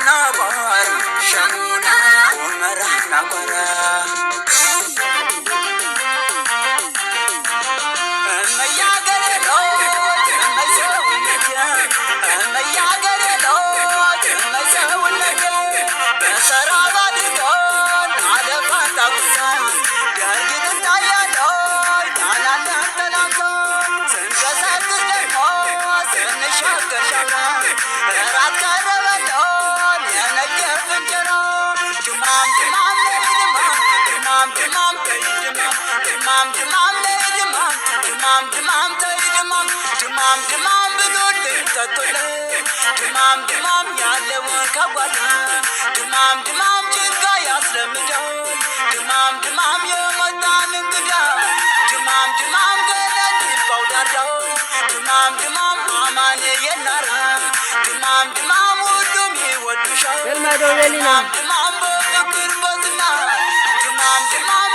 نقر شمونا ومرح نقر ድማም ያለውን ከጓዳ ድማም ጭጋ ያስለምደው ድማም የመጣን እንግዳ ድማም ገነት ይባው ዳርዳው ድማም አማኔ የናራ ድማም ሁሉም ይወዱሻል ድማም በፍቅር በዝና ድማም ድማም